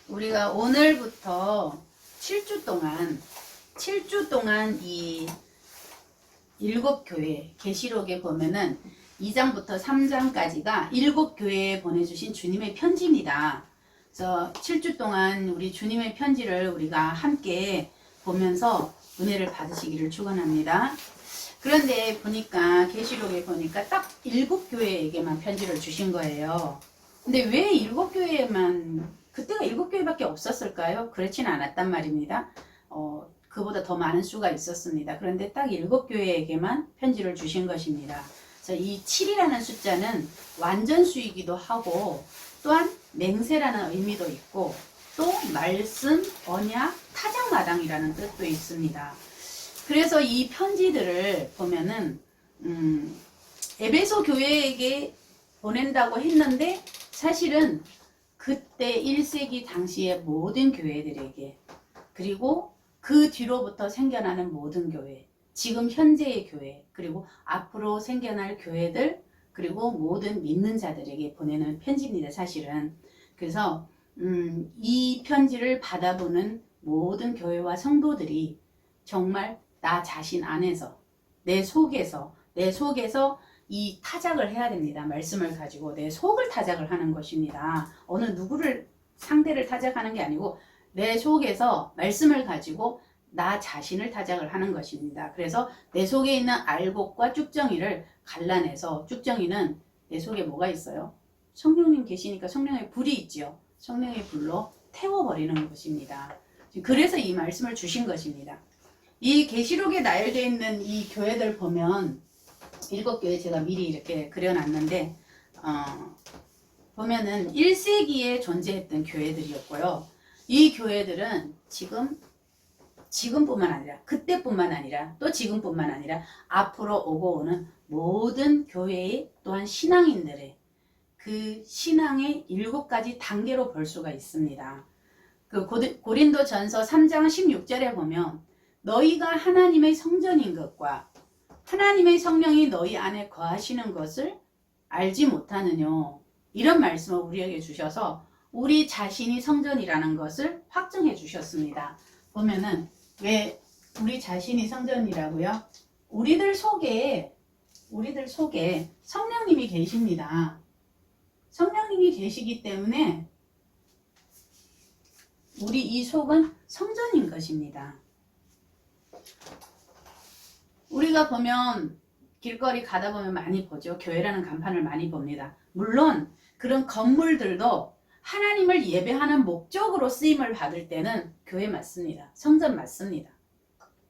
우리가 오늘부터 7주 동안 이 7교회 계시록에 보면은 2장부터 3장까지가 7교회에 보내주신 주님의 편지입니다. 그래서 7주 동안 우리 주님의 편지를 우리가 함께 보면서 은혜를 받으시기를 축원합니다. 그런데 보니까 계시록에 보니까 딱 7교회에게만 편지를 주신 거예요. 근데 왜 7교회에만, 그때가 7교회밖에 없었을까요? 그렇지는 않았단 말입니다. 그보다 더 많은 수가 있었습니다. 그런데 딱 7교회에게만 편지를 주신 것입니다. 그래서 이 7이라는 숫자는 완전수이기도 하고 또한 맹세라는 의미도 있고 또 말씀, 언약, 타작마당이라는 뜻도 있습니다. 그래서 이 편지들을 보면은 에베소 교회에게 보낸다고 했는데 사실은 그때 1세기 당시의 모든 교회들에게 그리고 그 뒤로부터 생겨나는 모든 교회, 지금 현재의 교회, 그리고 앞으로 생겨날 교회들, 그리고 모든 믿는 자들에게 보내는 편지입니다. 사실은. 그래서 이 편지를 받아보는 모든 교회와 성도들이 정말 나 자신 안에서 내 속에서 이 타작을 해야 됩니다. 말씀을 가지고 내 속을 타작을 하는 것입니다. 어느 누구를 상대를 타작하는 게 아니고 내 속에서 말씀을 가지고 나 자신을 타작을 하는 것입니다. 그래서 내 속에 있는 알곡과 쭉정이를 갈라내서, 쭉정이는 내 속에 뭐가 있어요? 성령님 계시니까 성령의 불이 있죠. 성령의 불로 태워버리는 것입니다. 그래서 이 말씀을 주신 것입니다. 이 계시록에 나열되어 있는 이 교회들 보면 7교회 제가 미리 이렇게 그려놨는데 보면은 1세기에 존재했던 교회들이었고요. 이 교회들은 지금뿐만 아니라 그때뿐만 아니라 또 지금뿐만 아니라 앞으로 오고 오는 모든 교회의 또한 신앙인들의 그 신앙의 7가지 단계로 볼 수가 있습니다. 그 고린도전서 3장 16절에 보면 너희가 하나님의 성전인 것과 하나님의 성령이 너희 안에 거하시는 것을 알지 못하느냐, 이런 말씀을 우리에게 주셔서 우리 자신이 성전이라는 것을 확증해 주셨습니다. 보면은 왜 우리 자신이 성전이라고요? 우리들 속에 성령님이 계십니다. 성령님이 계시기 때문에 우리 이 속은 성전인 것입니다. 우리가 보면 길거리 가다 보면 많이 보죠. 교회라는 간판을 많이 봅니다. 물론 그런 건물들도 하나님을 예배하는 목적으로 쓰임을 받을 때는 교회 맞습니다. 성전 맞습니다.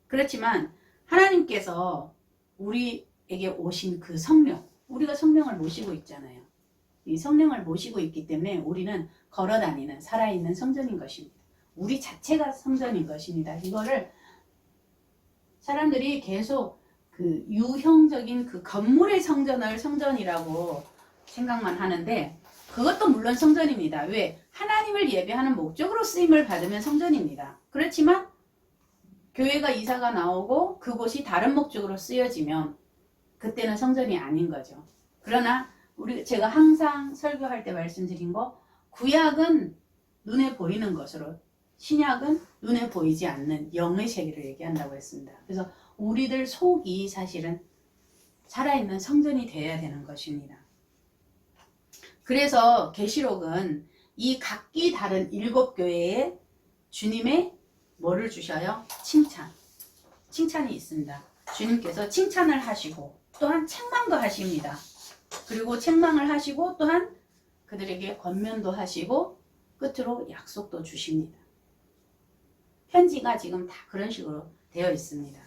그렇지만 하나님께서 우리에게 오신 그 성령, 우리가 성령을 모시고 있잖아요. 이 성령을 모시고 있기 때문에 우리는 걸어다니는 살아있는 성전인 것입니다. 우리 자체가 성전인 것입니다. 이거를 사람들이 계속 그 유형적인 그 건물의 성전을 성전이라고 생각만 하는데 그것도 물론 성전입니다. 왜? 하나님을 예배하는 목적으로 쓰임을 받으면 성전입니다. 그렇지만 교회가 이사가 나오고 그곳이 다른 목적으로 쓰여지면 그때는 성전이 아닌 거죠. 그러나 제가 항상 설교할 때 말씀드린 거, 구약은 눈에 보이는 것으로, 신약은 눈에 보이지 않는 영의 세계를 얘기한다고 했습니다. 그래서 우리들 속이 사실은 살아있는 성전이 되어야 되는 것입니다. 그래서 계시록은 이 각기 다른 7교회에 주님의 뭐를 주셔요? 칭찬이 있습니다. 주님께서 칭찬을 하시고 또한 책망도 하십니다. 그리고 책망을 하시고 또한 그들에게 권면도 하시고 끝으로 약속도 주십니다. 편지가 지금 다 그런 식으로 되어 있습니다.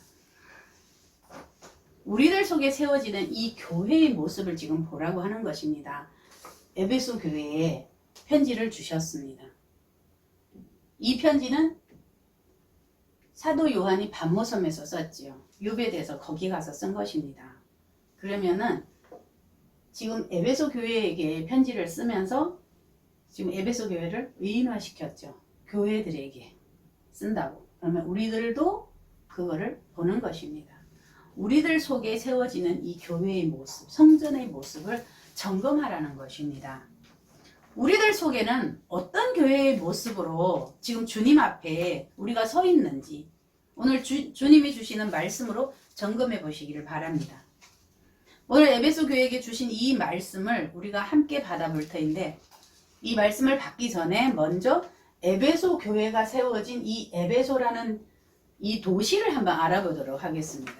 우리들 속에 세워지는 이 교회의 모습을 지금 보라고 하는 것입니다. 에베소 교회에 편지를 주셨습니다. 이 편지는 사도 요한이 반모섬에서 썼지요. 유배돼서 거기 가서 쓴 것입니다. 그러면은 지금 에베소 교회에게 편지를 쓰면서 지금 에베소 교회를 의인화시켰죠. 교회들에게 쓴다고. 그러면 우리들도 그거를 보는 것입니다. 우리들 속에 세워지는 이 교회의 모습, 성전의 모습을 점검하라는 것입니다. 우리들 속에는 어떤 교회의 모습으로 지금 주님 앞에 우리가 서 있는지 오늘 주님이 주시는 말씀으로 점검해 보시기를 바랍니다. 오늘 에베소 교회에게 주신 이 말씀을 우리가 함께 받아볼 터인데, 이 말씀을 받기 전에 먼저 에베소 교회가 세워진 이 에베소라는 이 도시를 한번 알아보도록 하겠습니다.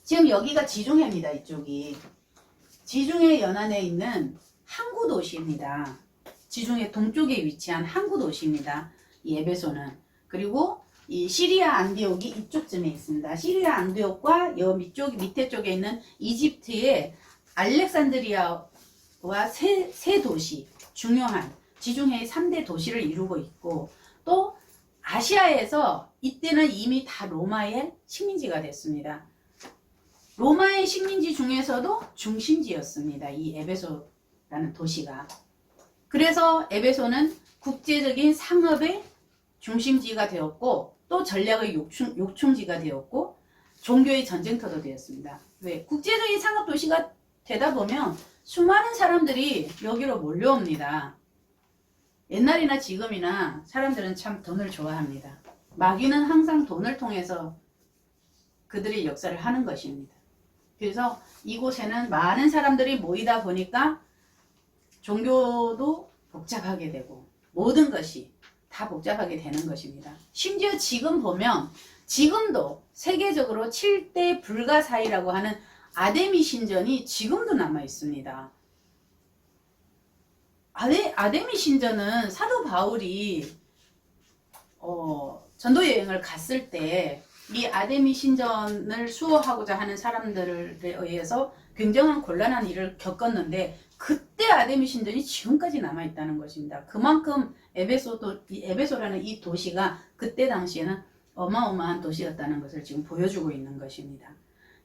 지금 여기가 지중해입니다. 이쪽이 지중해 연안에 있는 항구 도시입니다. 지중해 동쪽에 위치한 항구 도시입니다. 이 에베소는. 그리고 이 시리아 안디옥이 이쪽쯤에 있습니다. 시리아 안디옥과 여 밑에 쪽에 있는 이집트의 알렉산드리아와 세 도시, 중요한 지중해의 3대 도시를 이루고 있고, 또 아시아에서 이때는 이미 다 로마의 식민지가 됐습니다. 로마의 식민지 중에서도 중심지였습니다. 이 에베소라는 도시가. 그래서 에베소는 국제적인 상업의 중심지가 되었고, 또 전략의 요충지가 되었고, 종교의 전쟁터도 되었습니다. 왜? 국제적인 상업 도시가 되다 보면 수많은 사람들이 여기로 몰려옵니다. 옛날이나 지금이나 사람들은 참 돈을 좋아합니다. 마귀는 항상 돈을 통해서 그들의 역사를 하는 것입니다. 그래서 이곳에는 많은 사람들이 모이다 보니까 종교도 복잡하게 되고 모든 것이 다 복잡하게 되는 것입니다. 심지어 지금 보면 지금도 세계적으로 7대 불가사의라고 하는 아데미 신전이 지금도 남아 있습니다. 아데미 신전은 사도 바울이 전도 여행을 갔을 때 이 아데미 신전을 수호하고자 하는 사람들에 의해서 굉장한 곤란한 일을 겪었는데, 그때 아데미 신전이 지금까지 남아 있다는 것입니다. 그만큼 에베소라는 이 도시가 그때 당시에는 어마어마한 도시였다는 것을 지금 보여주고 있는 것입니다.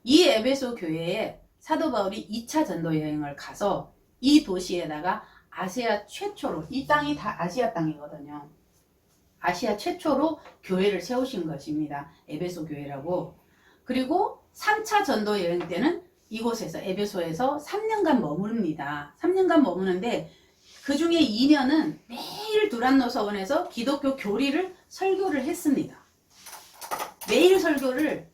이 에베소 교회에 사도 바울이 2차 전도 여행을 가서 이 도시에다가 아시아 최초로, 이 땅이 다 아시아 땅이거든요. 아시아 최초로 교회를 세우신 것입니다. 에베소 교회라고. 그리고 3차 전도 여행 때는 이곳에서 에베소에서 3년간 머무릅니다. 3년간 머무는데 그 중에 2년은 매일 두란노 서원에서 기독교 교리를 설교를 했습니다. 매일 설교를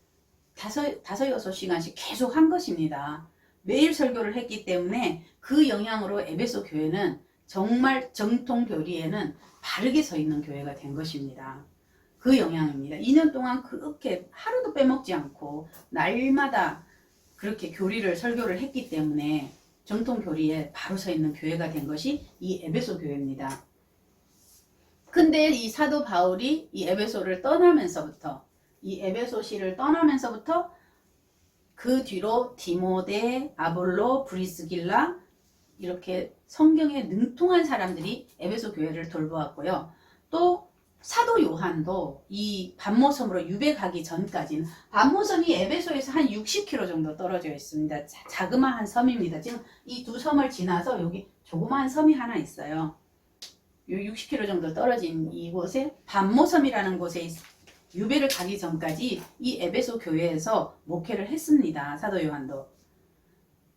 5-6시간씩 계속 한 것입니다. 매일 설교를 했기 때문에 그 영향으로 에베소 교회는 정말 정통 교리에는 바르게 서 있는 교회가 된 것입니다. 그 영향입니다. 2년 동안 그렇게 하루도 빼먹지 않고 날마다 그렇게 교리를 설교를 했기 때문에 정통 교리에 바로 서 있는 교회가 된 것이 이 에베소 교회입니다. 근데 이 사도 바울이 이 에베소를 떠나면서부터, 이 에베소시를 떠나면서부터 그 뒤로 디모데, 아볼로, 브리스길라, 이렇게 성경에 능통한 사람들이 에베소 교회를 돌보았고요. 또 사도 요한도 이 반모섬으로 유배가기 전까지는, 반모섬이 에베소에서 한 60km 정도 떨어져 있습니다. 자그마한 섬입니다. 지금 이 두 섬을 지나서 여기 조그마한 섬이 하나 있어요. 요 60km 정도 떨어진 이곳에 반모섬이라는 곳에 유배를 가기 전까지 이 에베소 교회에서 목회를 했습니다. 사도 요한도.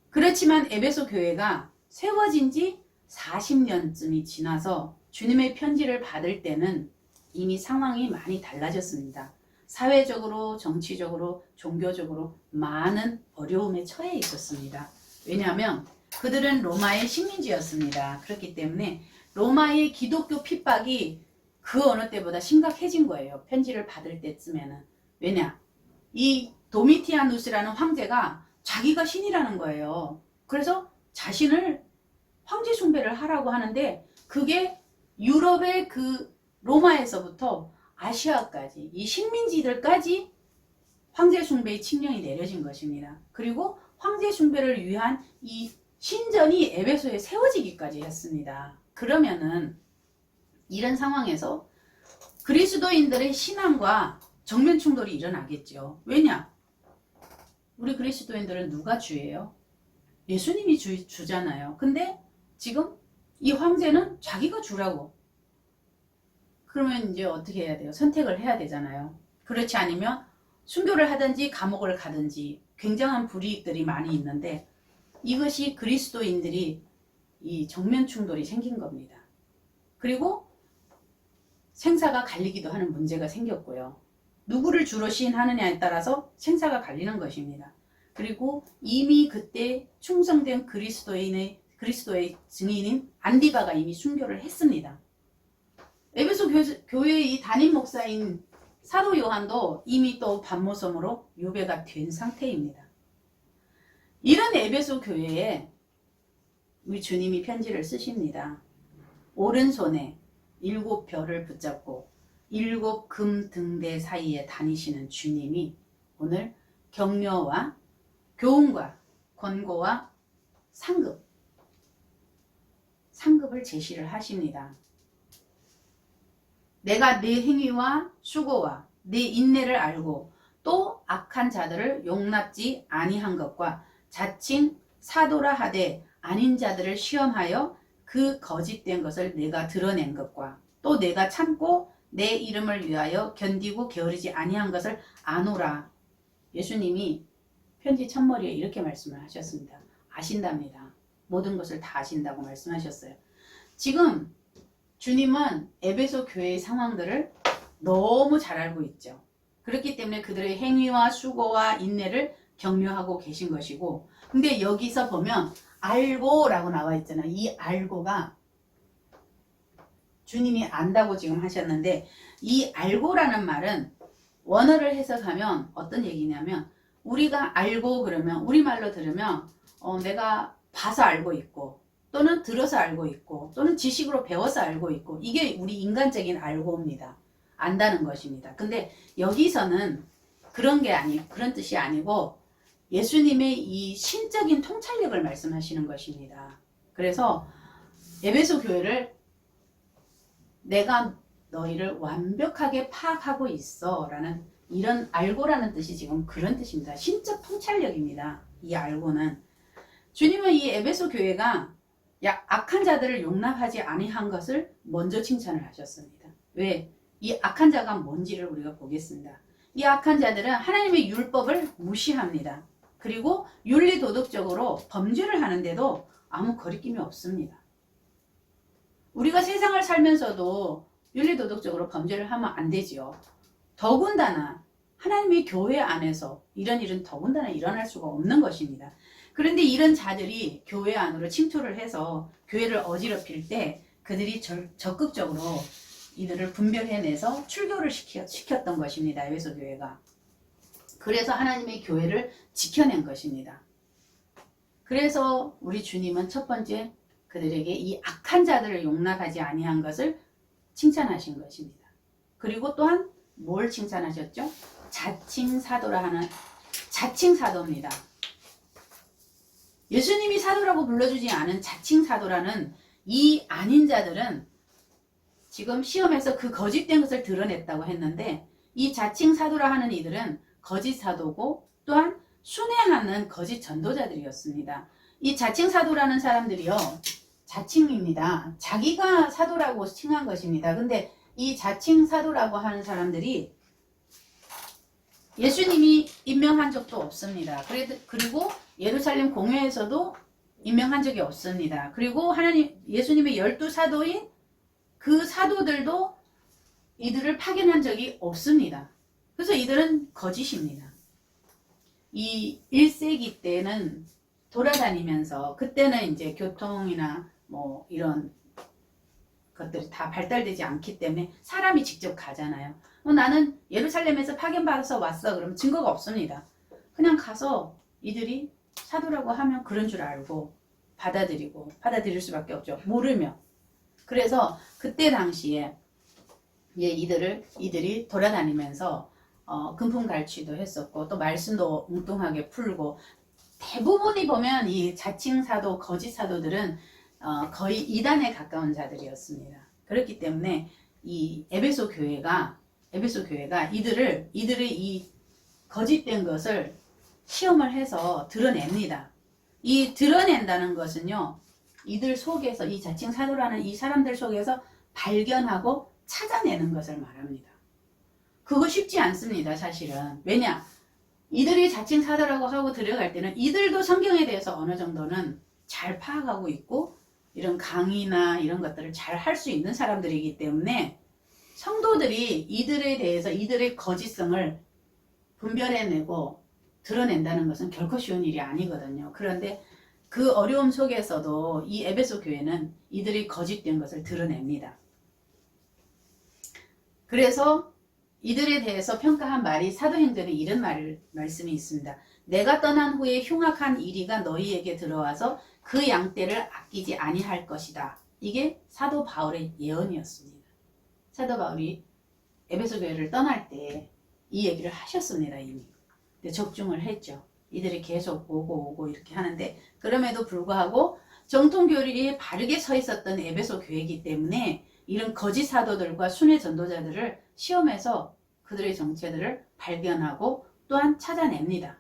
그렇지만 에베소 교회가 세워진 지 40년쯤이 지나서 주님의 편지를 받을 때는 이미 상황이 많이 달라졌습니다. 사회적으로, 정치적으로, 종교적으로 많은 어려움에 처해 있었습니다. 왜냐하면 그들은 로마의 식민지였습니다. 그렇기 때문에 로마의 기독교 핍박이 그 어느 때보다 심각해진 거예요. 편지를 받을 때쯤에는. 왜냐? 이 도미티아누스라는 황제가 자기가 신이라는 거예요. 그래서 자신을 황제 숭배를 하라고 하는데, 그게 유럽의 그 로마에서부터 아시아까지 이 식민지들까지 황제 숭배의 칙령이 내려진 것입니다. 그리고 황제 숭배를 위한 이 신전이 에베소에 세워지기까지 했습니다. 그러면은 이런 상황에서 그리스도인들의 신앙과 정면 충돌이 일어나겠죠. 왜냐? 우리 그리스도인들은 누가 주예요? 예수님이 주잖아요. 근데 지금 이 황제는 자기가 주라고. 그러면 이제 어떻게 해야 돼요? 선택을 해야 되잖아요. 그렇지 않으면 순교를 하든지 감옥을 가든지 굉장한 불이익들이 많이 있는데, 이것이 그리스도인들이 이 정면 충돌이 생긴 겁니다. 그리고 생사가 갈리기도 하는 문제가 생겼고요. 누구를 주로 시인하느냐에 따라서 생사가 갈리는 것입니다. 그리고 이미 그때 충성된 그리스도의 증인인 안디바가 이미 순교를 했습니다. 에베소 교회의 이 담임 목사인 사도 요한도 이미 또 반모섬으로 유배가 된 상태입니다. 이런 에베소 교회에 우리 주님이 편지를 쓰십니다. 오른손에 7별을 붙잡고 7 금 등대 사이에 다니시는 주님이 오늘 격려와 교훈과 권고와 상급을 제시를 하십니다. 내가 네 행위와 수고와 네 인내를 알고 또 악한 자들을 용납지 아니한 것과 자칭 사도라 하되 아닌 자들을 시험하여 그 거짓된 것을 내가 드러낸 것과 또 내가 참고 내 이름을 위하여 견디고 게으르지 아니한 것을 아노라. 예수님이 편지 첫머리에 이렇게 말씀을 하셨습니다. 아신답니다. 모든 것을 다 아신다고 말씀하셨어요. 지금 주님은 에베소 교회의 상황들을 너무 잘 알고 있죠. 그렇기 때문에 그들의 행위와 수고와 인내를 격려하고 계신 것이고, 근데 여기서 보면 알고라고 나와 있잖아요. 이 알고가 주님이 안다고 지금 하셨는데, 이 알고라는 말은 원어를 해석하면 어떤 얘기냐면, 우리가 알고 그러면 우리말로 들으면 내가 봐서 알고 있고 또는 들어서 알고 있고 또는 지식으로 배워서 알고 있고, 이게 우리 인간적인 알고입니다. 안다는 것입니다. 근데 여기서는 그런 뜻이 아니고 예수님의 이 신적인 통찰력을 말씀하시는 것입니다. 그래서 에베소 교회를 내가 너희를 완벽하게 파악하고 있어 라는, 이런 알고라는 뜻이 지금 그런 뜻입니다. 신적 통찰력입니다. 이 알고는 주님은 이 에베소 교회가 악한 자들을 용납하지 아니한 것을 먼저 칭찬을 하셨습니다. 왜? 이 악한 자가 뭔지를 우리가 보겠습니다. 이 악한 자들은 하나님의 율법을 무시합니다. 그리고 윤리도덕적으로 범죄를 하는데도 아무 거리낌이 없습니다. 우리가 세상을 살면서도 윤리도덕적으로 범죄를 하면 안 되지요. 더군다나 하나님의 교회 안에서 이런 일은 더군다나 일어날 수가 없는 것입니다. 그런데 이런 자들이 교회 안으로 침투를 해서 교회를 어지럽힐 때 그들이 적극적으로 이들을 분별해내서 출교를 시켰던 것입니다. 에베소 교회가. 그래서 하나님의 교회를 지켜낸 것입니다. 그래서 우리 주님은 첫 번째 그들에게 이 악한 자들을 용납하지 아니한 것을 칭찬하신 것입니다. 그리고 또한 뭘 칭찬하셨죠? 자칭 사도라 하는, 자칭 사도입니다. 예수님이 사도라고 불러주지 않은 자칭 사도라는 이 아닌 자들은 지금 시험에서 그 거짓된 것을 드러냈다고 했는데, 이 자칭 사도라 하는 이들은 거짓 사도고 또한 순회하는 거짓 전도자들이었습니다. 이 자칭 사도라는 사람들이요, 자칭입니다. 자기가 사도라고 칭한 것입니다. 근데 이 자칭 사도라고 하는 사람들이 예수님이 임명한 적도 없습니다. 그리고 예루살렘 공회에서도 임명한 적이 없습니다. 그리고 예수님의 12사도인 그 사도들도 이들을 파견한 적이 없습니다. 그래서 이들은 거짓입니다. 이 1세기 때는 돌아다니면서, 그때는 이제 교통이나 뭐 이런 것들이 다 발달되지 않기 때문에 사람이 직접 가잖아요. 나는 예루살렘에서 파견받아서 왔어. 그러면 증거가 없습니다. 그냥 가서 이들이 사도라고 하면 그런 줄 알고 받아들일 수밖에 없죠. 모르면. 그래서 그때 당시에 이들이 돌아다니면서 금품갈취도 했었고 또 말씀도 엉뚱하게 풀고, 대부분이 보면 이 자칭 사도, 거짓 사도들은 거의 이단에 가까운 자들이었습니다. 그렇기 때문에 이 에베소 교회가 이들의 이 거짓된 것을 시험을 해서 드러냅니다. 이 드러낸다는 것은요, 이들 속에서, 이 자칭 사도라는 이 사람들 속에서 발견하고 찾아내는 것을 말합니다. 그거 쉽지 않습니다, 사실은. 왜냐? 이들이 자칭 사도라고 하고 들어갈 때는 이들도 성경에 대해서 어느 정도는 잘 파악하고 있고 이런 강의나 이런 것들을 잘 할 수 있는 사람들이기 때문에 성도들이 이들에 대해서 이들의 거짓성을 분별해내고 드러낸다는 것은 결코 쉬운 일이 아니거든요. 그런데 그 어려움 속에서도 이 에베소 교회는 이들이 거짓된 것을 드러냅니다. 그래서 이들에 대해서 평가한 말이 사도행전에 이런 말씀이 있습니다. 내가 떠난 후에 흉악한 이리가 너희에게 들어와서 그 양떼를 아끼지 아니할 것이다. 이게 사도 바울의 예언이었습니다. 사도 바울이 에베소 교회를 떠날 때 이 얘기를 하셨습니다. 이미. 근데 적중을 했죠. 이들이 계속 오고 이렇게 하는데 그럼에도 불구하고 정통교리에 바르게 서 있었던 에베소 교회이기 때문에 이런 거짓 사도들과 순회 전도자들을 시험해서 그들의 정체들을 발견하고 또한 찾아냅니다.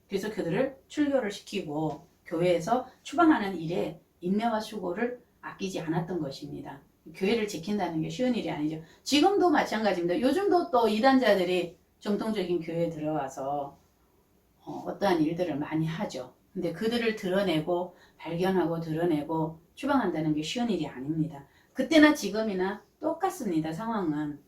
그래서 그들을 출교를 시키고 교회에서 추방하는 일에 인내와 수고를 아끼지 않았던 것입니다. 교회를 지킨다는 게 쉬운 일이 아니죠. 지금도 마찬가지입니다. 요즘도 또 이단자들이 정통적인 교회에 들어와서 어떠한 일들을 많이 하죠. 근데 그들을 드러내고 발견하고 드러내고 추방한다는 게 쉬운 일이 아닙니다. 그때나 지금이나 똑같습니다. 상황은.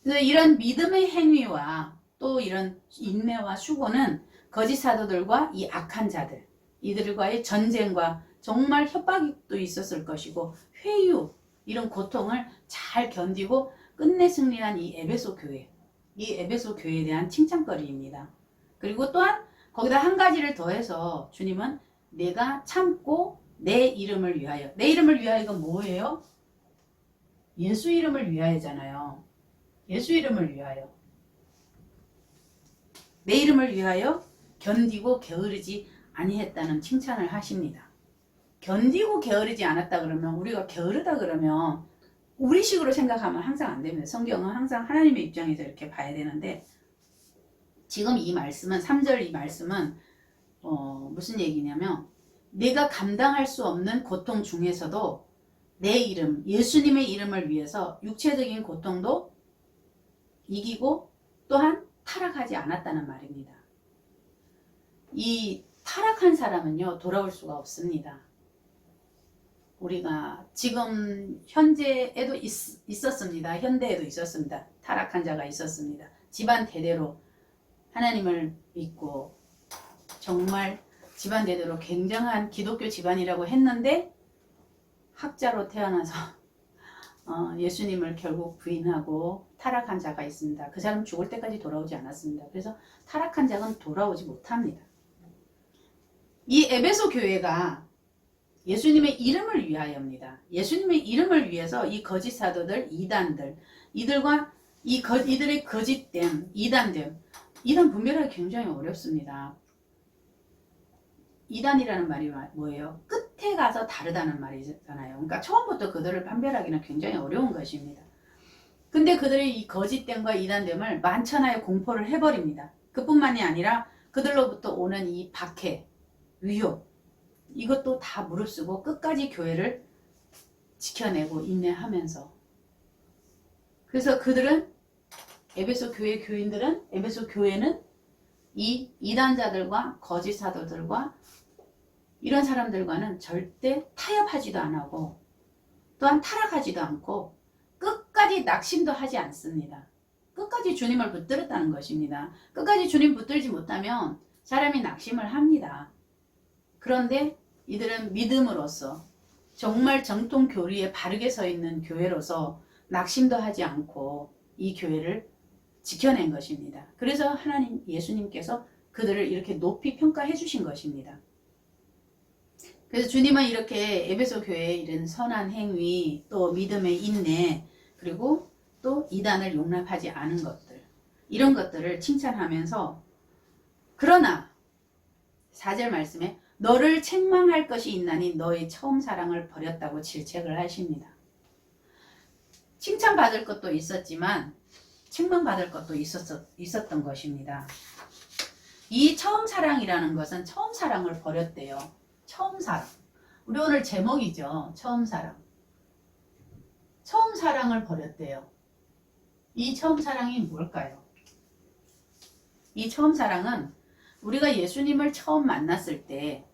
그래서 이런 믿음의 행위와 또 이런 인내와 수고는 거짓 사도들과 이 악한 자들, 이들과의 전쟁과 정말 협박도 있었을 것이고 회유, 이런 고통을 잘 견디고 끝내 승리한 이 에베소 교회, 이 에베소 교회에 대한 칭찬거리입니다. 그리고 또한 거기다 한 가지를 더해서 주님은 내가 참고 내 이름을 위하여, 내 이름을 위하여가 뭐예요? 예수 이름을 위하여잖아요. 예수 이름을 위하여. 내 이름을 위하여 견디고 게으르지 아니했다는 칭찬을 하십니다. 견디고 게으르지 않았다 그러면 우리가 게으르다 그러면 우리식으로 생각하면 항상 안 됩니다. 성경은 항상 하나님의 입장에서 이렇게 봐야 되는데 지금 이 말씀은 3절 이 말씀은 무슨 얘기냐면 내가 감당할 수 없는 고통 중에서도 내 이름, 예수님의 이름을 위해서 육체적인 고통도 이기고 또한 타락하지 않았다는 말입니다. 이 타락한 사람은요 돌아올 수가 없습니다. 우리가 지금 현재에도 있었습니다. 현대에도 있었습니다. 타락한 자가 있었습니다. 집안 대대로 하나님을 믿고 정말 집안 대대로 굉장한 기독교 집안이라고 했는데 학자로 태어나서 예수님을 결국 부인하고 타락한 자가 있습니다. 그 사람은 죽을 때까지 돌아오지 않았습니다. 그래서 타락한 자는 돌아오지 못합니다. 이 에베소 교회가 예수님의 이름을 위하여입니다. 예수님의 이름을 위해서 이 거짓 사도들, 이단들, 이들과 이들의 거짓됨, 이단됨, 이단 분별하기 굉장히 어렵습니다. 이단이라는 말이 뭐예요? 끝에 가서 다르다는 말이잖아요. 그러니까 처음부터 그들을 판별하기는 굉장히 어려운 것입니다. 근데 그들의 이 거짓됨과 이단됨을 만천하에 공포를 해버립니다. 그뿐만이 아니라 그들로부터 오는 이 박해, 위협, 이것도 다 무릅쓰고 끝까지 교회를 지켜내고 인내하면서 그래서 그들은 에베소 교회 교인들은 에베소 교회는 이 이단자들과 거짓 사도들과 이런 사람들과는 절대 타협하지도 않고 또한 타락하지도 않고 끝까지 낙심도 하지 않습니다. 끝까지 주님을 붙들었다는 것입니다. 끝까지 주님 붙들지 못하면 사람이 낙심을 합니다. 그런데 이들은 믿음으로써 정말 정통 교리에 바르게 서 있는 교회로서 낙심도 하지 않고 이 교회를 지켜낸 것입니다. 그래서 하나님 예수님께서 그들을 이렇게 높이 평가해 주신 것입니다. 그래서 주님은 이렇게 에베소 교회에 이런 선한 행위, 또 믿음의 인내, 그리고 또 이단을 용납하지 않은 것들, 이런 것들을 칭찬하면서 그러나 4절 말씀에 너를 책망할 것이 있나니 너의 처음 사랑을 버렸다고 질책을 하십니다. 칭찬받을 것도 있었지만 책망받을 것도 있었던 것입니다. 이 처음 사랑이라는 것은 처음 사랑을 버렸대요. 처음 사랑. 우리 오늘 제목이죠. 처음 사랑. 처음 사랑을 버렸대요. 이 처음 사랑이 뭘까요? 이 처음 사랑은 우리가 예수님을 처음 만났을 때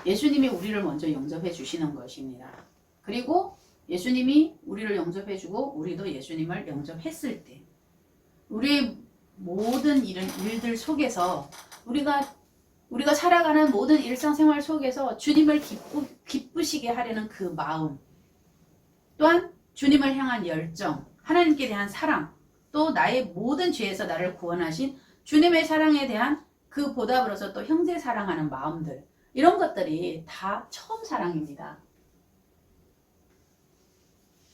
예수님이 우리를 먼저 영접해 주시는 것입니다. 그리고 예수님이 우리를 영접해 주고 우리도 예수님을 영접했을 때 우리의 모든 일들 속에서 우리가 살아가는 모든 일상생활 속에서 주님을 기쁘시게 하려는 그 마음, 또한 주님을 향한 열정, 하나님께 대한 사랑, 또 나의 모든 죄에서 나를 구원하신 주님의 사랑에 대한 그 보답으로서 또 형제 사랑하는 마음들, 이런 것들이 다 처음 사랑입니다.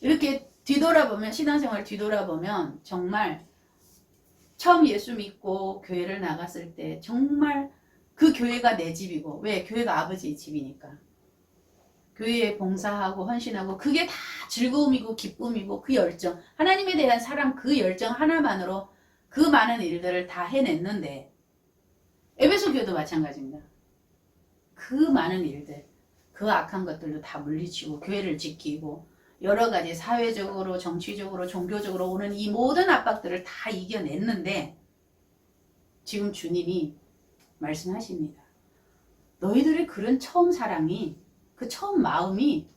이렇게 뒤돌아보면, 신앙생활 뒤돌아보면 정말 처음 예수 믿고 교회를 나갔을 때 정말 그 교회가 내 집이고, 왜? 교회가 아버지의 집이니까. 교회에 봉사하고 헌신하고 그게 다 즐거움이고 기쁨이고 그 열정, 하나님에 대한 사랑, 그 열정 하나만으로 그 많은 일들을 다 해냈는데, 에베소 교회도 마찬가지입니다. 그 많은 일들, 그 악한 것들도 다 물리치고 교회를 지키고 여러 가지 사회적으로, 정치적으로, 종교적으로 오는 이 모든 압박들을 다 이겨냈는데, 지금 주님이 말씀하십니다. 너희들의 그런 처음 사랑이, 그 처음 마음이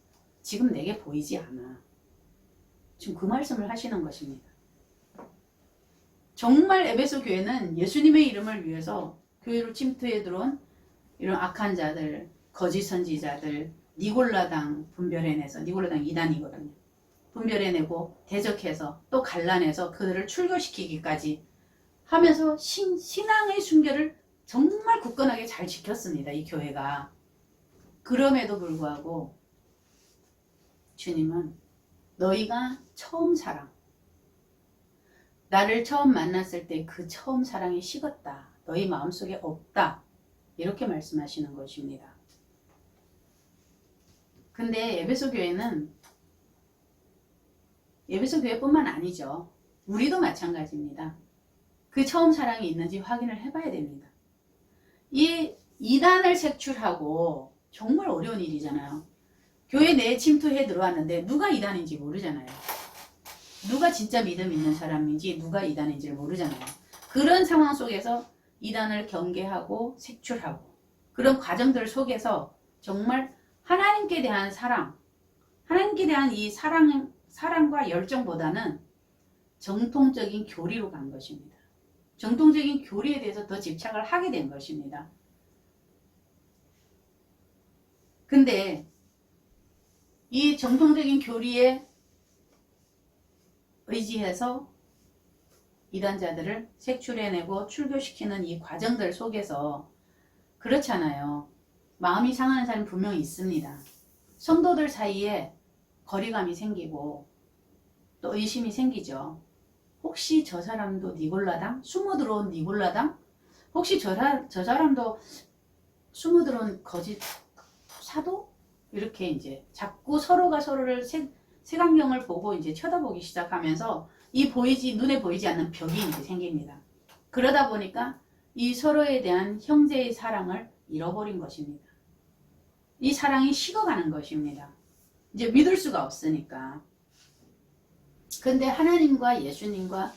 지금 내게 보이지 않아. 지금 그 말씀을 하시는 것입니다. 정말 에베소 교회는 예수님의 이름을 위해서 교회로 침투해 들어온 이런 악한 자들, 거짓 선지자들, 니골라당 분별해내서, 니골라당 이단이거든요. 분별해내고 대적해서 또 갈라내서 그들을 출교시키기까지 하면서 신앙의 순결을 정말 굳건하게 잘 지켰습니다. 이 교회가. 그럼에도 불구하고 주님은 너희가 처음 사랑, 나를 처음 만났을 때 그 처음 사랑이 식었다. 너희 마음속에 없다. 이렇게 말씀하시는 것입니다. 근데 에베소 교회뿐만 아니죠. 우리도 마찬가지입니다. 그 처음 사랑이 있는지 확인을 해봐야 됩니다. 이 이단을 색출하고 정말 어려운 일이잖아요. 교회 내에 침투해 들어왔는데 누가 이단인지 모르잖아요. 누가 진짜 믿음 있는 사람인지 누가 이단인지를 모르잖아요. 그런 상황 속에서 이단을 경계하고 색출하고 그런 과정들 속에서 정말 하나님께 대한 사랑, 하나님께 대한 이 사랑과 열정보다는 정통적인 교리로 간 것입니다. 정통적인 교리에 대해서 더 집착을 하게 된 것입니다. 근데 이 정통적인 교리에 의지해서 이단자들을 색출해내고 출교시키는 이 과정들 속에서 그렇잖아요. 마음이 상하는 사람이 분명히 있습니다. 성도들 사이에 거리감이 생기고 또 의심이 생기죠. 혹시 저 사람도 니골라당? 숨어 들어온 니골라당? 혹시 저 사람도 숨어 들어온 거짓 사도? 이렇게 이제 자꾸 서로가 서로를 색안경을 보고 이제 쳐다보기 시작하면서 이 눈에 보이지 않는 벽이 이제 생깁니다. 그러다 보니까 이 서로에 대한 형제의 사랑을 잃어버린 것입니다. 이 사랑이 식어가는 것입니다. 이제 믿을 수가 없으니까. 근데 하나님과 예수님과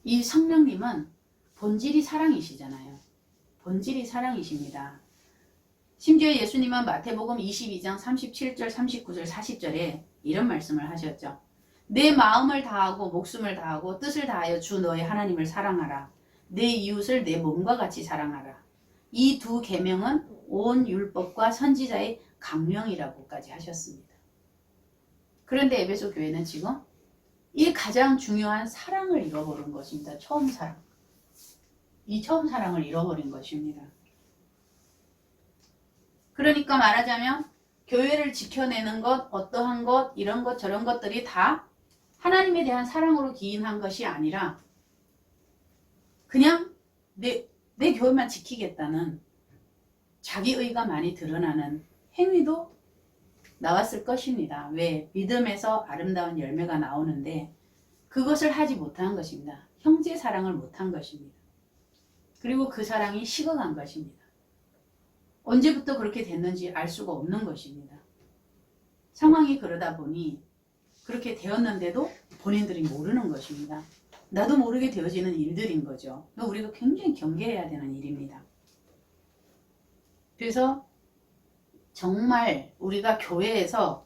이 성령님은 본질이 사랑이시잖아요. 본질이 사랑이십니다. 심지어 예수님은 마태복음 22장 37절, 39절, 40절에 이런 말씀을 하셨죠. 내 마음을 다하고 목숨을 다하고 뜻을 다하여 주 너의 하나님을 사랑하라. 내 이웃을 내 몸과 같이 사랑하라. 이 두 계명은 온 율법과 선지자의 강령이라고까지 하셨습니다. 그런데 에베소 교회는 지금 이 가장 중요한 사랑을 잃어버린 것입니다. 처음 사랑. 이 처음 사랑을 잃어버린 것입니다. 그러니까 말하자면 교회를 지켜내는 것, 어떠한 것, 이런 것, 저런 것들이 다 하나님에 대한 사랑으로 기인한 것이 아니라 그냥 내 교회만 지키겠다는 자기의가 많이 드러나는 행위도 나왔을 것입니다. 왜? 믿음에서 아름다운 열매가 나오는데 그것을 하지 못한 것입니다. 형제 사랑을 못한 것입니다. 그리고 그 사랑이 식어간 것입니다. 언제부터 그렇게 됐는지 알 수가 없는 것입니다. 상황이 그러다 보니 그렇게 되었는데도 본인들이 모르는 것입니다. 나도 모르게 되어지는 일들인 거죠. 우리가 굉장히 경계해야 되는 일입니다. 그래서 정말 우리가 교회에서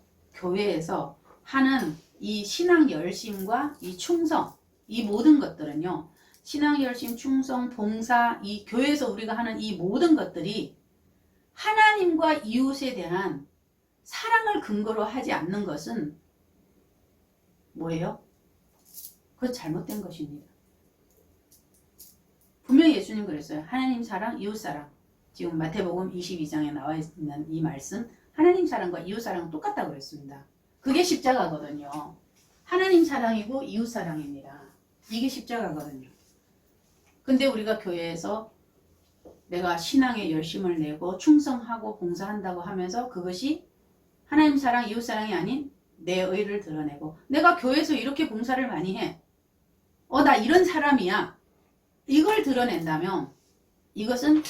하는 이 신앙 열심과 이 충성, 이 모든 것들은요, 신앙 열심, 충성, 봉사, 이 교회에서 우리가 하는 이 모든 것들이 하나님과 이웃에 대한 사랑을 근거로 하지 않는 것은 뭐예요? 그건 잘못된 것입니다. 분명히 예수님 그랬어요. 하나님 사랑, 이웃 사랑. 지금 마태복음 22장에 나와 있는 이 말씀, 하나님 사랑과 이웃 사랑은 똑같다고 그랬습니다. 그게 십자가거든요. 하나님 사랑이고 이웃 사랑입니다. 이게 십자가거든요. 근데 우리가 교회에서 내가 신앙에 열심을 내고 충성하고 봉사한다고 하면서 그것이 하나님 사랑, 이웃 사랑이 아닌 내 의를 드러내고, 내가 교회에서 이렇게 봉사를 많이 해. 나 이런 사람이야. 이걸 드러낸다면 이것은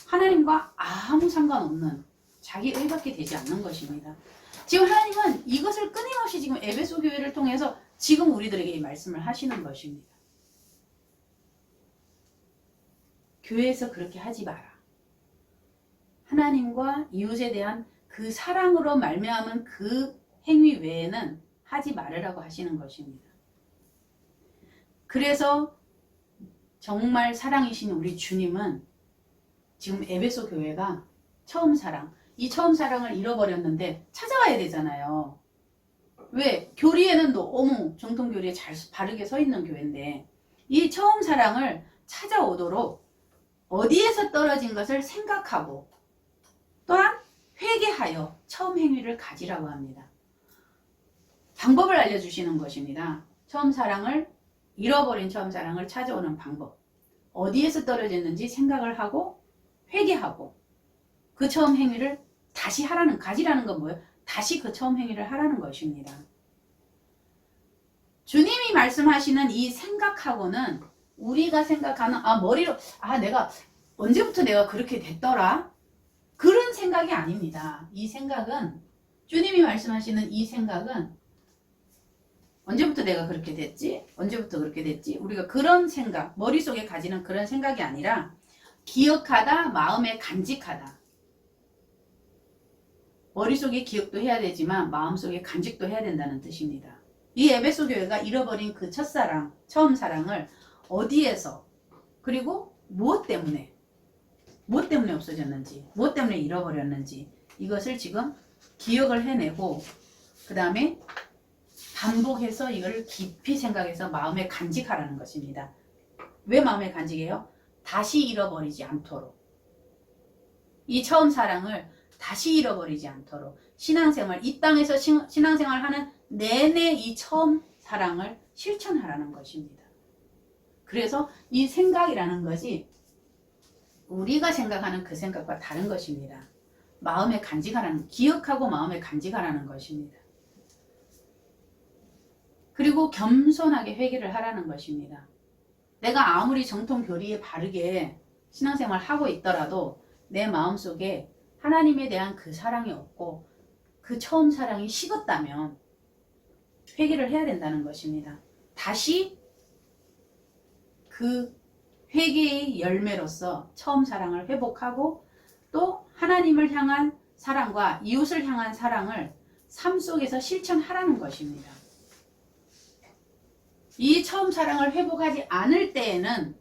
하나님과 아무 상관없는 자기 의밖에 되지 않는 것입니다. 지금 하나님은 이것을 끊임없이 지금 에베소 교회를 통해서 지금 우리들에게 이 말씀을 하시는 것입니다. 교회에서 그렇게 하지 마라. 하나님과 이웃에 대한 그 사랑으로 말미암은 그 행위 외에는 하지 말으라고 하시는 것입니다. 그래서 정말 사랑이신 우리 주님은 지금 에베소 교회가 처음 사랑, 이 처음 사랑을 잃어버렸는데 찾아와야 되잖아요. 왜? 교리에는 너무 정통 교리에 잘 바르게 서 있는 교회인데 이 처음 사랑을 찾아오도록 어디에서 떨어진 것을 생각하고 또한 회개하여 처음 행위를 가지라고 합니다. 방법을 알려주시는 것입니다. 처음 사랑을 잃어버린 처음 사랑을 찾아오는 방법. 어디에서 떨어졌는지 생각을 하고 회개하고 그 처음 행위를 다시 하라는, 가지라는 건 뭐예요? 다시 그 처음 행위를 하라는 것입니다. 주님이 말씀하시는 이 생각하고는 우리가 생각하는 머리로 내가 언제부터 내가 그렇게 됐더라? 그런 생각이 아닙니다. 이 생각은, 주님이 말씀하시는 이 생각은 언제부터 내가 그렇게 됐지? 언제부터 그렇게 됐지? 우리가 그런 생각, 머릿속에 가지는 그런 생각이 아니라 기억하다, 마음에 간직하다. 머릿속에 기억도 해야 되지만 마음속에 간직도 해야 된다는 뜻입니다. 이 에베소 교회가 잃어버린 그 첫사랑, 처음 사랑을 어디에서, 그리고 무엇 때문에 없어졌는지, 무엇 때문에 잃어버렸는지 이것을 지금 기억을 해내고 그 다음에 반복해서 이걸 깊이 생각해서 마음에 간직하라는 것입니다. 왜 마음에 간직해요? 다시 잃어버리지 않도록. 이 처음 사랑을 다시 잃어버리지 않도록 신앙생활, 이 땅에서 신앙생활하는 내내 이 처음 사랑을 실천하라는 것입니다. 그래서 이 생각이라는 것이 우리가 생각하는 그 생각과 다른 것입니다. 마음에 간직하라는, 기억하고 마음에 간직하라는 것입니다. 그리고 겸손하게 회개를 하라는 것입니다. 내가 아무리 정통 교리에 바르게 신앙생활 하고 있더라도 내 마음속에 하나님에 대한 그 사랑이 없고 그 처음 사랑이 식었다면 회개를 해야 된다는 것입니다. 다시 그 회개의 열매로서 처음 사랑을 회복하고 또 하나님을 향한 사랑과 이웃을 향한 사랑을 삶 속에서 실천하라는 것입니다. 이 처음 사랑을 회복하지 않을 때에는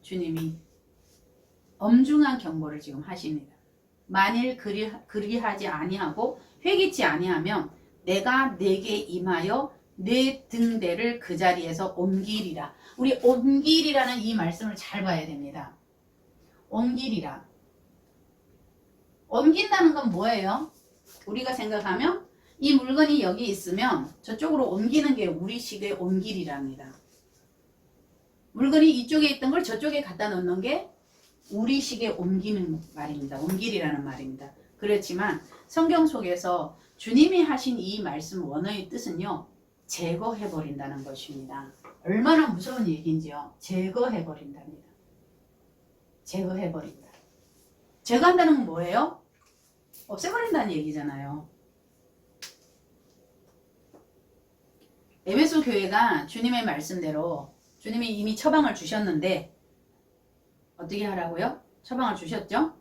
주님이 엄중한 경고를 지금 하십니다. 만일 그리하지 아니하고 회개치 아니하면 내가 네게 임하여 네 등대를 그 자리에서 옮기리라. 우리 옮기리라는 이 말씀을 잘 봐야 됩니다. 옮기리라. 옮긴다는 건 뭐예요? 우리가 생각하면 이 물건이 여기 있으면 저쪽으로 옮기는 게 우리식의 옮기리랍니다. 물건이 이쪽에 있던 걸 저쪽에 갖다 놓는 게 우리식의 옮기는 말입니다. 옮기리라는 말입니다. 그렇지만 성경 속에서 주님이 하신 이 말씀 원어의 뜻은요, 제거해버린다는 것입니다. 얼마나 무서운 얘기인지요. 제거해버린답니다. 제거해버린다. 제거한다는 건 뭐예요? 없애버린다는 얘기잖아요. 에베소 교회가 주님의 말씀대로 주님이 이미 처방을 주셨는데 어떻게 하라고요? 처방을 주셨죠?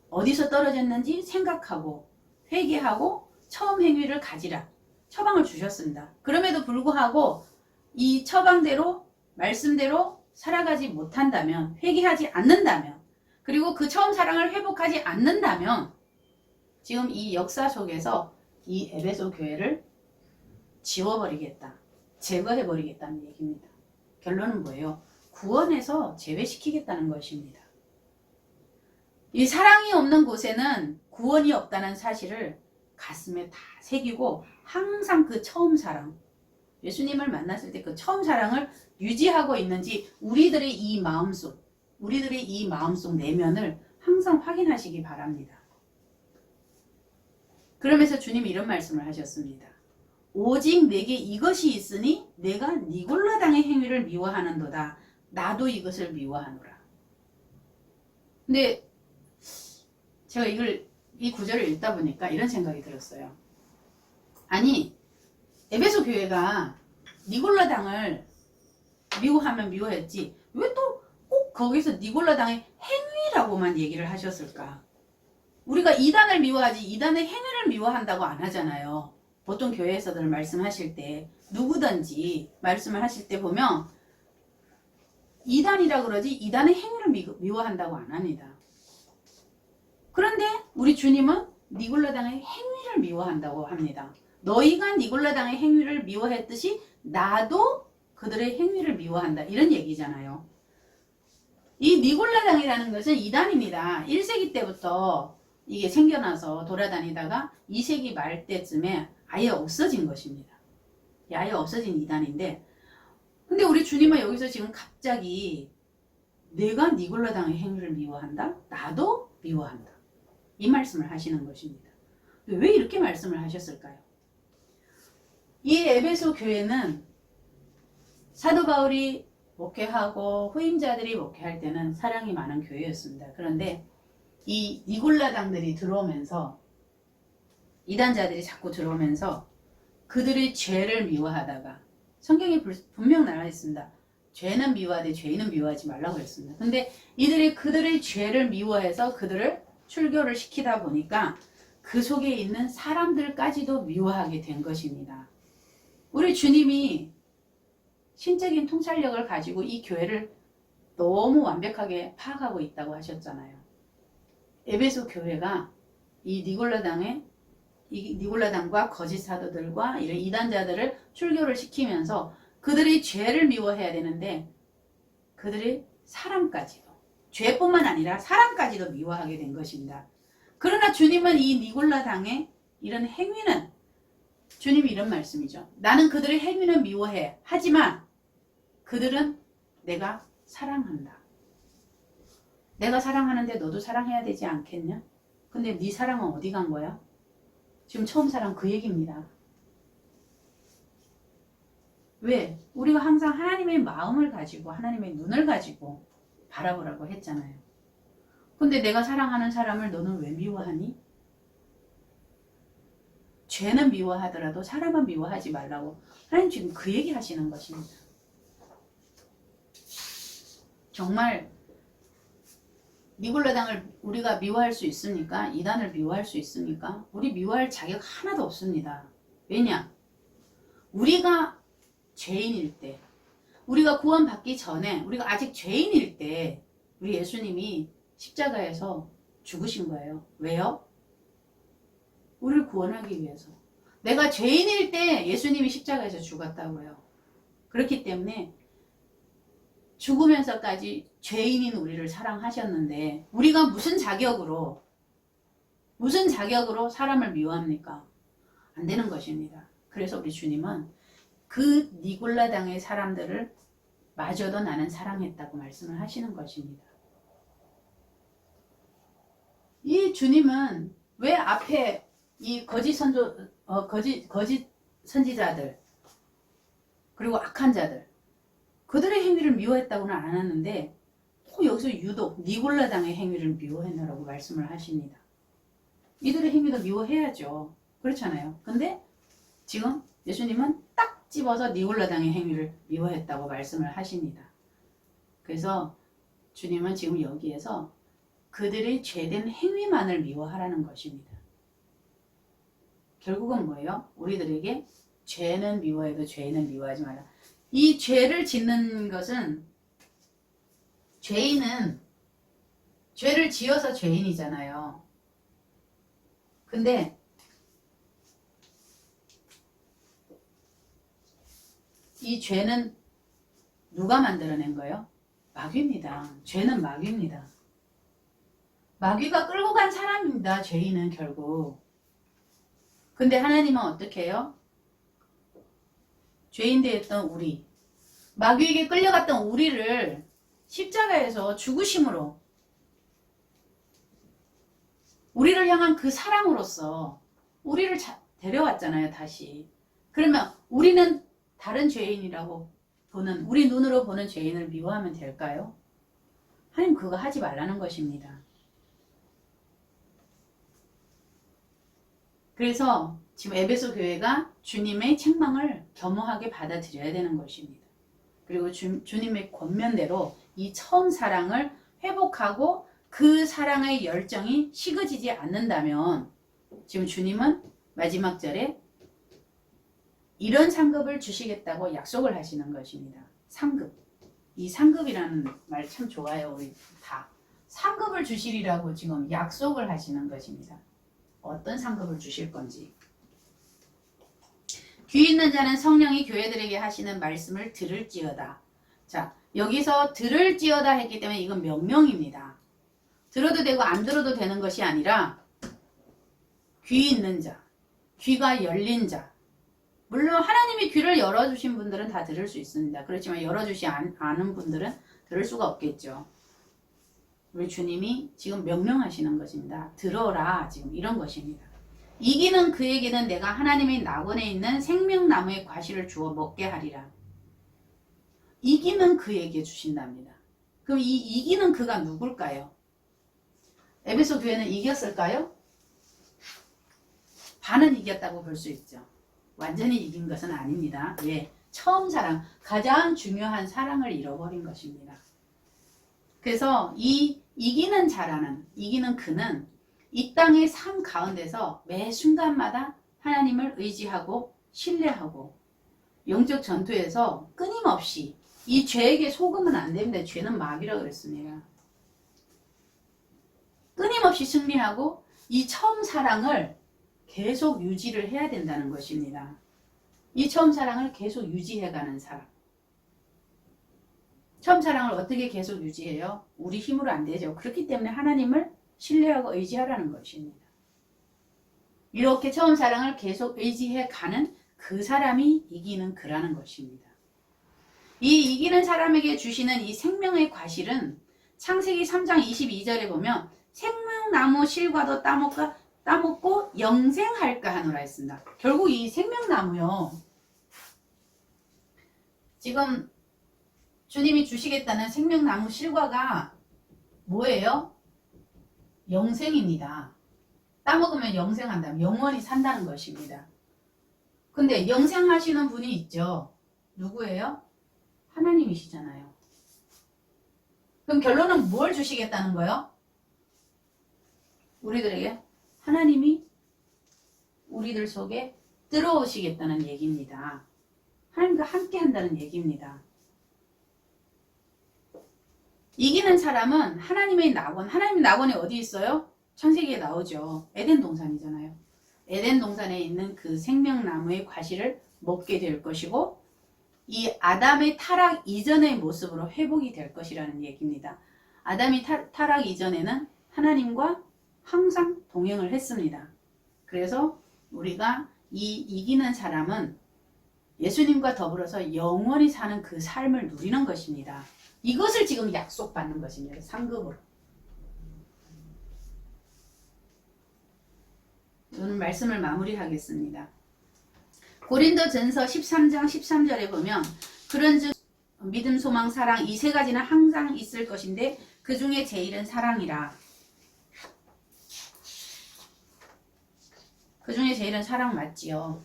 어디서 떨어졌는지 생각하고 회개하고 처음 행위를 가지라. 처방을 주셨습니다. 그럼에도 불구하고 이 처방대로 말씀대로 살아가지 못한다면, 회개하지 않는다면, 그리고 그 처음 사랑을 회복하지 않는다면 지금 이 역사 속에서 이 에베소 교회를 지워버리겠다. 제거해버리겠다는 얘기입니다. 결론은 뭐예요? 구원에서 제외시키겠다는 것입니다. 이 사랑이 없는 곳에는 구원이 없다는 사실을 가슴에 다 새기고 항상 그 처음 사랑, 예수님을 만났을 때 그 처음 사랑을 유지하고 있는지 우리들의 이 마음속 내면을 항상 확인하시기 바랍니다. 그러면서 주님이 이런 말씀을 하셨습니다. 오직 내게 이것이 있으니 내가 니골라당의 행위를 미워하는도다. 나도 이것을 미워하노라. 근데 제가 이 구절을 읽다 보니까 이런 생각이 들었어요. 아니, 에베소 교회가 니골라당을 미워하면 미워했지 왜 또 꼭 거기서 니골라당의 행위라고만 얘기를 하셨을까? 우리가 이단을 미워하지 이단의 행위를 미워한다고 안 하잖아요. 보통 교회에서들 말씀하실 때 누구든지 말씀을 하실 때 보면 이단이라 그러지 이단의 행위를 미워한다고 안 합니다. 그런데 우리 주님은 니골라당의 행위를 미워한다고 합니다. 너희가 니골라당의 행위를 미워했듯이 나도 그들의 행위를 미워한다. 이런 얘기잖아요. 이 니골라당이라는 것은 이단입니다. 1세기 때부터 이게 생겨나서 돌아다니다가 2세기 말 때쯤에 아예 없어진 것입니다. 아예 없어진 이단인데, 근데 우리 주님은 여기서 지금 갑자기 내가 니골라당의 행위를 미워한다? 나도 미워한다. 이 말씀을 하시는 것입니다. 왜 이렇게 말씀을 하셨을까요? 이 에베소 교회는 사도 바울이 목회하고 후임자들이 목회할 때는 사랑이 많은 교회였습니다. 그런데 이 니골라당들이 들어오면서 이단자들이 자꾸 들어오면서 그들의 죄를 미워하다가 성경에 분명 나와 있습니다. 죄는 미워하되 죄인은 미워하지 말라고 했습니다. 근데 이들이 그들의 죄를 미워해서 그들을 출교를 시키다 보니까 그 속에 있는 사람들까지도 미워하게 된 것입니다. 우리 주님이 신적인 통찰력을 가지고 이 교회를 너무 완벽하게 파악하고 있다고 하셨잖아요. 에베소 교회가 이 니골라당과 거짓 사도들과 이런 이단자들을 출교를 시키면서 그들의 죄를 미워해야 되는데 그들의 사람까지도, 죄뿐만 아니라 사람까지도 미워하게 된 것입니다. 그러나 주님은 이 니골라당의 이런 행위는, 주님이 이런 말씀이죠. 나는 그들의 행위는 미워해. 하지만 그들은 내가 사랑한다. 내가 사랑하는데 너도 사랑해야 되지 않겠냐? 근데 네 사랑은 어디 간 거야? 지금 처음 사랑 그 얘기입니다. 왜? 우리가 항상 하나님의 마음을 가지고 하나님의 눈을 가지고 바라보라고 했잖아요. 근데 내가 사랑하는 사람을 너는 왜 미워하니? 죄는 미워하더라도 사람은 미워하지 말라고 하나님 지금 그 얘기 하시는 것입니다. 정말 니골라당을 우리가 미워할 수 있습니까? 이단을 미워할 수 있습니까? 우리 미워할 자격 하나도 없습니다. 왜냐? 우리가 죄인일 때, 우리가 구원받기 전에, 우리가 아직 죄인일 때 우리 예수님이 십자가에서 죽으신 거예요. 왜요? 우리를 구원하기 위해서. 내가 죄인일 때 예수님이 십자가에서 죽었다고요. 그렇기 때문에 죽으면서까지 죄인인 우리를 사랑하셨는데 우리가 무슨 자격으로 사람을 미워합니까? 안 되는 것입니다. 그래서 우리 주님은 그 니골라당의 사람들을 마저도 나는 사랑했다고 말씀을 하시는 것입니다. 이 주님은 왜 앞에 이 거짓 선지자들 그리고 악한 자들 그들의 행위를 미워했다고는 안 하는데 또 여기서 유독 니골라당의 행위를 미워했느라고 말씀을 하십니다. 이들의 행위도 미워해야죠. 그렇잖아요. 근데 지금 예수님은 딱 집어서 니골라당의 행위를 미워했다고 말씀을 하십니다. 그래서 주님은 지금 여기에서 그들의 죄된 행위만을 미워하라는 것입니다. 결국은 뭐예요? 우리들에게 죄는 미워해도 죄인은 미워하지 마라. 이 죄를 짓는 것은 죄인은 죄를 지어서 죄인이잖아요. 근데 이 죄는 누가 만들어낸 거예요? 마귀입니다. 죄는 마귀입니다. 마귀가 끌고 간 사람입니다. 죄인은 결국. 근데 하나님은 어떻게 해요? 죄인 되었던 우리, 마귀에게 끌려갔던 우리를 십자가에서 죽으심으로 우리를 향한 그 사랑으로서 우리를 데려왔잖아요. 다시. 그러면 우리는 다른 죄인이라고 보는, 우리 눈으로 보는 죄인을 미워하면 될까요? 하나님 그거 하지 말라는 것입니다. 그래서 지금 에베소 교회가 주님의 책망을 겸허하게 받아들여야 되는 것입니다. 그리고 주님의 권면대로 이 처음 사랑을 회복하고 그 사랑의 열정이 식어지지 않는다면 지금 주님은 마지막 절에 이런 상급을 주시겠다고 약속을 하시는 것입니다. 상급. 이 상급이라는 말 참 좋아요. 우리 다. 상급을 주시리라고 지금 약속을 하시는 것입니다. 어떤 상급을 주실 건지. 귀 있는 자는 성령이 교회들에게 하시는 말씀을 들을지어다. 자, 여기서 들을지어다 했기 때문에 이건 명령입니다. 들어도 되고 안 들어도 되는 것이 아니라 귀 있는 자, 귀가 열린 자. 물론 하나님이 귀를 열어주신 분들은 다 들을 수 있습니다. 그렇지만 열어주지 않은 분들은 들을 수가 없겠죠. 우리 주님이 지금 명령하시는 것입니다. 들어라. 지금 이런 것입니다. 이기는 그에게는 내가 하나님의 낙원에 있는 생명나무의 과실을 주어 먹게 하리라. 이기는 그에게 주신답니다. 그럼 이 이기는 그가 누굴까요? 에베소 교회는 이겼을까요? 반은 이겼다고 볼 수 있죠. 완전히 이긴 것은 아닙니다. 왜? 처음 사랑, 가장 중요한 사랑을 잃어버린 것입니다. 그래서 이 이기는 자라는, 이기는 그는 이 땅의 삶 가운데서 매 순간마다 하나님을 의지하고 신뢰하고 영적 전투에서 끊임없이 이 죄에게 속으면 안 됩니다. 죄는 마귀라고 그랬습니다. 끊임없이 승리하고 이 처음 사랑을 계속 유지를 해야 된다는 것입니다. 이 처음 사랑을 계속 유지해가는 사람. 처음 사랑을 어떻게 계속 유지해요? 우리 힘으로 안 되죠. 그렇기 때문에 하나님을 신뢰하고 의지하라는 것입니다. 이렇게 처음 사랑을 계속 의지해가는 그 사람이 이기는 그라는 것입니다. 이 이기는 사람에게 주시는 이 생명의 과실은 창세기 3장 22절에 보면 생명나무 실과도 따먹고 영생할까 하노라 했습니다. 결국 이 생명나무요. 지금 주님이 주시겠다는 생명나무 실과가 뭐예요? 영생입니다. 따먹으면 영생한다. 영원히 산다는 것입니다. 근데 영생하시는 분이 있죠. 누구예요? 하나님이시잖아요. 그럼 결론은 뭘 주시겠다는 거예요? 우리들에게 하나님이 우리들 속에 들어오시겠다는 얘기입니다. 하나님과 함께 한다는 얘기입니다. 이기는 사람은 하나님의 낙원, 하나님의 낙원이 어디 있어요? 창세기에 나오죠. 에덴 동산이잖아요. 에덴 동산에 있는 그 생명나무의 과실을 먹게 될 것이고 이 아담의 타락 이전의 모습으로 회복이 될 것이라는 얘기입니다. 아담이 타락 이전에는 하나님과 항상 동행을 했습니다. 그래서 우리가 이 이기는 사람은 예수님과 더불어서 영원히 사는 그 삶을 누리는 것입니다. 이것을 지금 약속받는 것입니다. 상급으로. 오늘 말씀을 마무리하겠습니다. 고린도전서 13장 13절에 보면 그런즉 믿음, 소망, 사랑 이 세 가지는 항상 있을 것인데 그 중에 제일은 사랑이라. 그 중에 제일은 사랑 맞지요.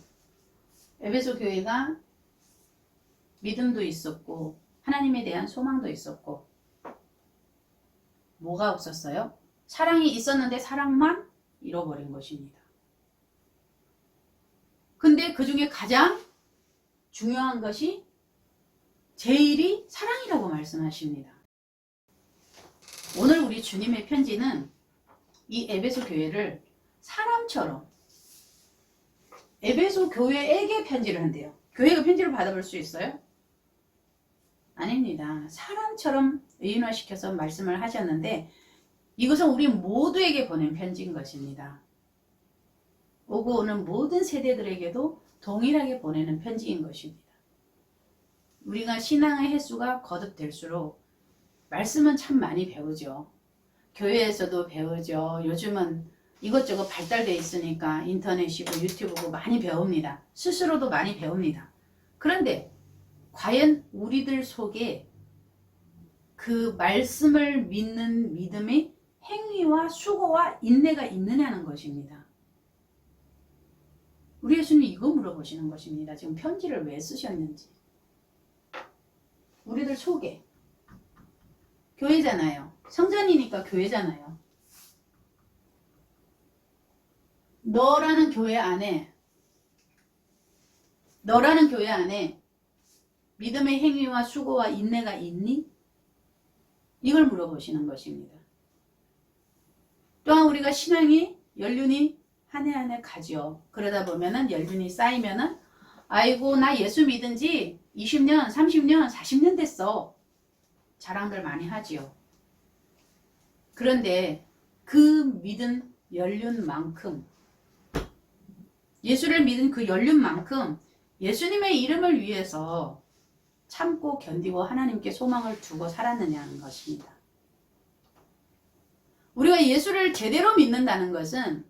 에베소 교회가 믿음도 있었고 하나님에 대한 소망도 있었고 뭐가 없었어요? 사랑이 있었는데 사랑만 잃어버린 것입니다. 그 중에 가장 중요한 것이 제일이 사랑이라고 말씀하십니다. 오늘 우리 주님의 편지는 이 에베소 교회를 사람처럼 에베소 교회에게 편지를 한대요. 교회가 편지를 받아볼 수 있어요? 아닙니다. 사람처럼 의인화시켜서 말씀을 하셨는데 이것은 우리 모두에게 보낸 편지인 것입니다. 오고 오는 모든 세대들에게도 동일하게 보내는 편지인 것입니다. 우리가 신앙의 횟수가 거듭될수록 말씀은 참 많이 배우죠. 교회에서도 배우죠. 요즘은 이것저것 발달되어 있으니까 인터넷이고 유튜브고 많이 배웁니다. 스스로도 많이 배웁니다. 그런데 과연 우리들 속에 그 말씀을 믿는 믿음의 행위와 수고와 인내가 있느냐는 것입니다. 우리 예수님 이거 물어보시는 것입니다. 지금 편지를 왜 쓰셨는지. 우리들 속에 교회잖아요. 성전이니까 교회잖아요. 너라는 교회 안에 믿음의 행위와 수고와 인내가 있니? 이걸 물어보시는 것입니다. 또한 우리가 신앙이 연륜이 한 해 한 해 가죠. 그러다 보면은 연륜이 쌓이면은 아이고 나 예수 믿은 지 20년, 30년, 40년 됐어. 자랑들 많이 하지요. 그런데 그 믿은 연륜만큼 예수를 믿은 그 연륜만큼 예수님의 이름을 위해서 참고 견디고 하나님께 소망을 두고 살았느냐는 것입니다. 우리가 예수를 제대로 믿는다는 것은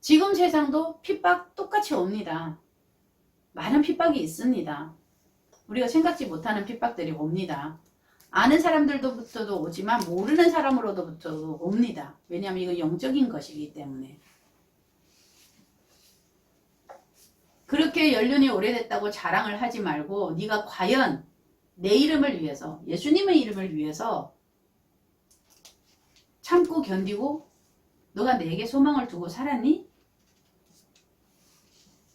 지금 세상도 핍박 똑같이 옵니다. 많은 핍박이 있습니다. 우리가 생각지 못하는 핍박들이 옵니다. 아는 사람들로부터도 오지만 모르는 사람으로부터도 옵니다. 왜냐하면 이거 영적인 것이기 때문에. 그렇게 연륜이 오래됐다고 자랑을 하지 말고 네가 과연 내 이름을 위해서 예수님의 이름을 위해서 참고 견디고 너가 내게 소망을 두고 살았니?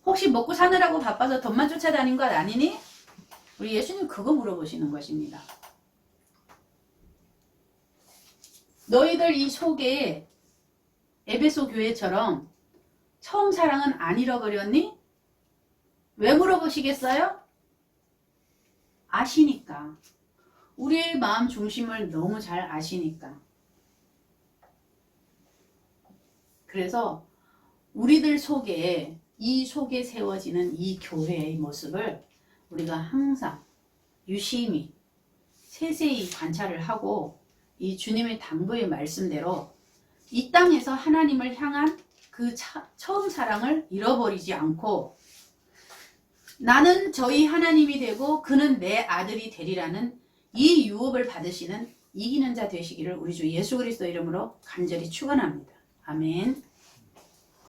혹시 먹고 사느라고 바빠서 돈만 쫓아다닌 것 아니니? 우리 예수님 그거 물어보시는 것입니다. 너희들 이 속에 에베소 교회처럼 처음 사랑은 안 잃어버렸니? 왜 물어보시겠어요? 아시니까. 우리의 마음 중심을 너무 잘 아시니까. 그래서 우리들 속에 이 속에 세워지는 이 교회의 모습을 우리가 항상 유심히 세세히 관찰을 하고 이 주님의 당부의 말씀대로 이 땅에서 하나님을 향한 그 처음 사랑을 잃어버리지 않고 나는 저희 하나님이 되고 그는 내 아들이 되리라는 이 유업을 받으시는 이기는 자 되시기를 우리 주 예수 그리스도 이름으로 간절히 축원합니다. 아멘.